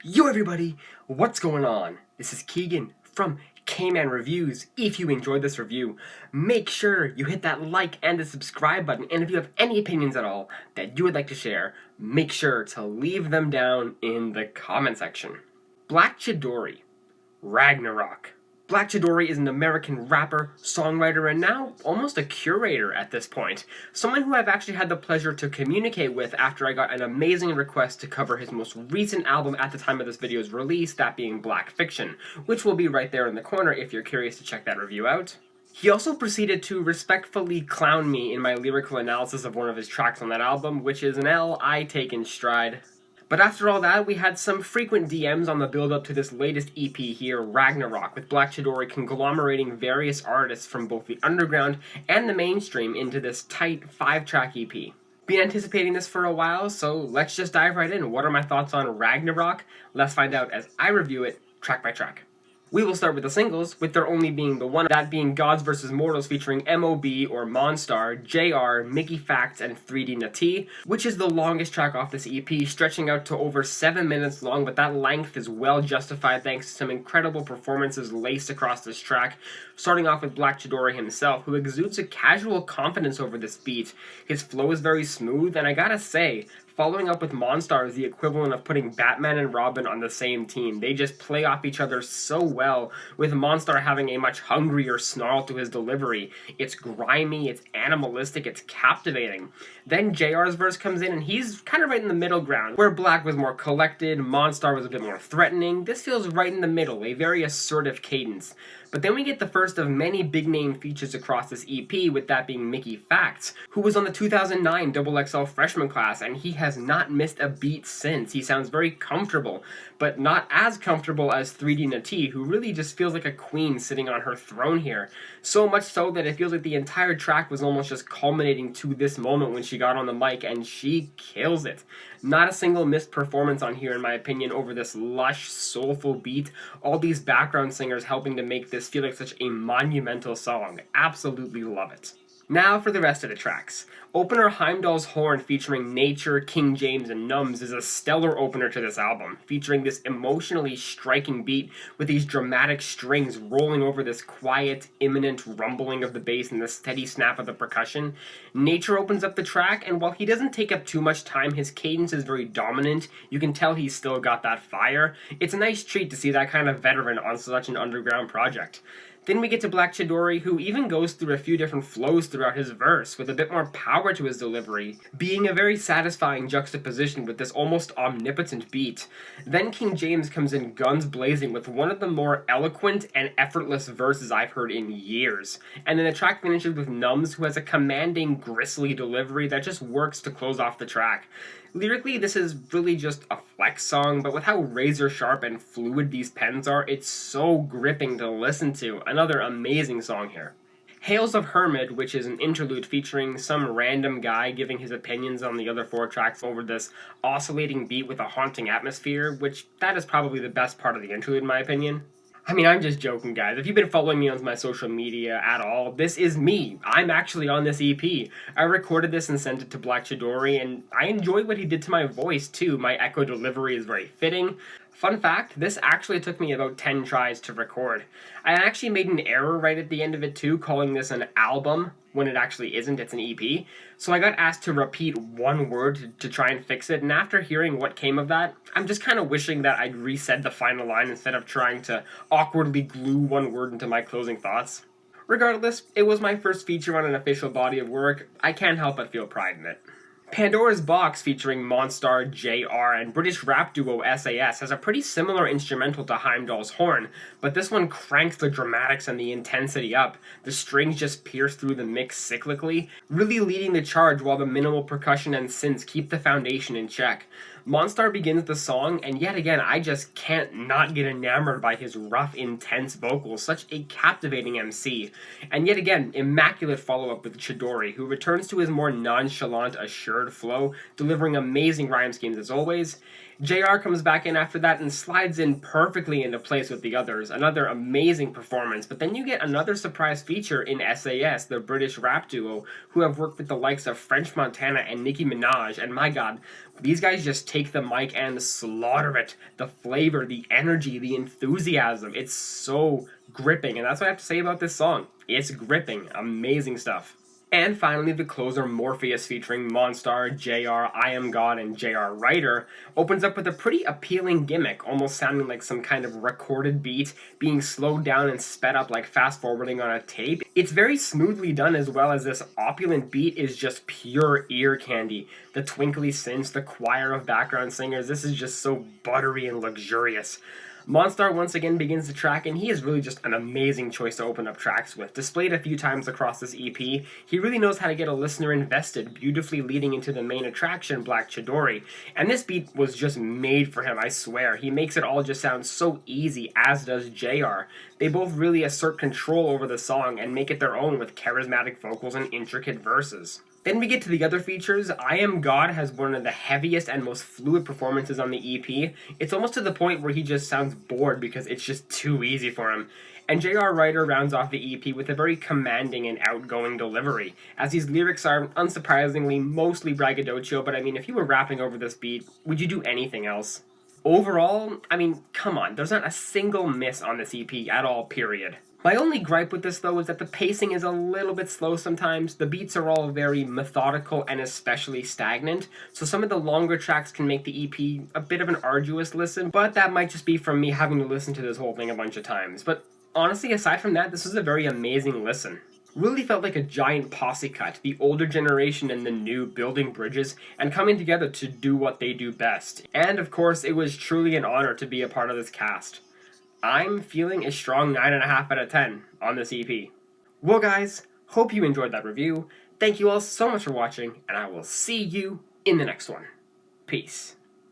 Yo everybody, what's going on? This is Keegan from KmanReviews. If you enjoyed this review, make sure you hit that like and the subscribe button, and if you have any opinions at all that you would like to share, make sure to leave them down in the comment section. BlaQ Chidori, RagnaroQ. BlaQ Chidori is an American rapper, songwriter, and now almost a curator at this point. Someone who I've actually had the pleasure to communicate with after I got an amazing request to cover his most recent album at the time of this video's release, that being Black Fiction, which will be right there in the corner if you're curious to check that review out. He also proceeded to respectfully clown me in my lyrical analysis of one of his tracks on that album, which is an L I take in stride. But after all that, we had some frequent DMs on the build-up to this latest EP here, RagnaroQ, with BlaQ Chidori conglomerating various artists from both the underground and the mainstream into this tight 5-track EP. Been anticipating this for a while, so let's just dive right in. What are my thoughts on RagnaroQ? Let's find out as I review it track by track. We will start with the singles, with there only being the one, that being Godz vs. Mortalz featuring M.O.B. or Monstar, JR, Mickey Facts, and 3D Nati, which is the longest track off this EP, stretching out to over 7 minutes long, but that length is well justified thanks to some incredible performances laced across this track, starting off with BlaQ Chidori himself, who exudes a casual confidence over this beat. His flow is very smooth, and I gotta say, following up with Monstar is the equivalent of putting Batman and Robin on the same team. They just play off each other so well, with Monstar having a much hungrier snarl to his delivery. It's grimy, it's animalistic, it's captivating. Then JR's verse comes in and he's kind of right in the middle ground. Where BlaQ was more collected, Monstar was a bit more threatening. This feels right in the middle, a very assertive cadence. But then we get the first of many big-name features across this EP, with that being Mickey Facts, who was on the 2009 XXL freshman class, and he has not missed a beat since. He sounds very comfortable, but not as comfortable as 3D Nati, who really just feels like a queen sitting on her throne here. So much so that it feels like the entire track was almost just culminating to this moment when she got on the mic, and she kills it. Not a single missed performance on here, in my opinion, over this lush, soulful beat. All these background singers helping to make this feel like such a monumental song. Absolutely love it. Now for the rest of the tracks. Opener Heimdall's Horn featuring Nature, King James, and Snupps is a stellar opener to this album, featuring this emotionally striking beat with these dramatic strings rolling over this quiet, imminent rumbling of the bass and the steady snap of the percussion. Nature opens up the track, and while he doesn't take up too much time, his cadence is very dominant. You can tell he's still got that fire. It's a nice treat to see that kind of veteran on such an underground project. Then we get to BlaQ Chidori, who even goes through a few different flows throughout his verse, with a bit more power to his delivery, being a very satisfying juxtaposition with this almost omnipotent beat. Then King James comes in guns blazing with one of the more eloquent and effortless verses I've heard in years. And then the track finishes with Snupps, who has a commanding, gristly delivery that just works to close off the track. Lyrically, this is really just a flex song, but with how razor sharp and fluid these pens are, it's so gripping to listen to. Another amazing song here. Hails of Hermod, which is an interlude featuring some random guy giving his opinions on the other 4 tracks over this oscillating beat with a haunting atmosphere, which that is probably the best part of the interlude in my opinion. I mean, I'm just joking, guys. If you've been following me on my social media at all, this is me. I'm actually on this EP. I recorded this and sent it to BlaQ Chidori, and I enjoyed what he did to my voice, too. My echo delivery is very fitting. Fun fact, this actually took me about 10 tries to record. I actually made an error right at the end of it too, calling this an album when it actually isn't, it's an EP. So I got asked to repeat one word to try and fix it, and after hearing what came of that, I'm just kind of wishing that I'd resaid the final line instead of trying to awkwardly glue one word into my closing thoughts. Regardless, it was my first feature on an official body of work. I can't help but feel pride in it. Pandoras Box featuring Monstar, JR, and British rap duo SAS has a pretty similar instrumental to Heimdall's Horn, but this one cranks the dramatics and the intensity up. The strings just pierce through the mix cyclically, really leading the charge while the minimal percussion and synths keep the foundation in check. Monstar begins the song, and yet again, I just can't not get enamored by his rough, intense vocals, such a captivating MC. And yet again, immaculate follow-up with Chidori, who returns to his more nonchalant, assured flow, delivering amazing rhyme schemes as always. JR comes back in after that and slides in perfectly into place with the others. Another amazing performance, but then you get another surprise feature in SAS, the British rap duo, who have worked with the likes of French Montana and Nicki Minaj, and my god, these guys just take the mic and slaughter it. The flavor, the energy, the enthusiasm, it's so gripping, and that's what I have to say about this song. It's gripping. Amazing stuff. And finally, the Clothes Are Morpheus featuring Monstar, JR, I Am God, and JR Writer opens up with a pretty appealing gimmick, almost sounding like some kind of recorded beat being slowed down and sped up like fast forwarding on a tape. It's very smoothly done, as well as this opulent beat is just pure ear candy. The twinkly synths, the choir of background singers, this is just so buttery and luxurious. Monstar once again begins the track, and he is really just an amazing choice to open up tracks with. Displayed a few times across this EP, he really knows how to get a listener invested, beautifully leading into the main attraction, BlaQ Chidori. And this beat was just made for him, I swear. He makes it all just sound so easy, as does JR. They both really assert control over the song and make it their own with charismatic vocals and intricate verses. Then we get to the other features. I Am God has one of the heaviest and most fluid performances on the EP. It's almost to the point where he just sounds bored because it's just too easy for him. And JR Writer rounds off the EP with a very commanding and outgoing delivery, as these lyrics are, unsurprisingly, mostly braggadocio, but I mean, if you were rapping over this beat, would you do anything else? Overall, I mean, come on, there's not a single miss on this EP at all, period. My only gripe with this, though, is that the pacing is a little bit slow sometimes. The beats are all very methodical and especially stagnant, so some of the longer tracks can make the EP a bit of an arduous listen, but that might just be from me having to listen to this whole thing a bunch of times. But honestly, aside from that, this was a very amazing listen. Really felt like a giant posse cut, the older generation and the new building bridges and coming together to do what they do best. And of course, it was truly an honor to be a part of this cast. I'm feeling a strong 9.5 out of 10 on this EP. Well guys, hope you enjoyed that review. Thank you all so much for watching, and I will see you in the next one. Peace.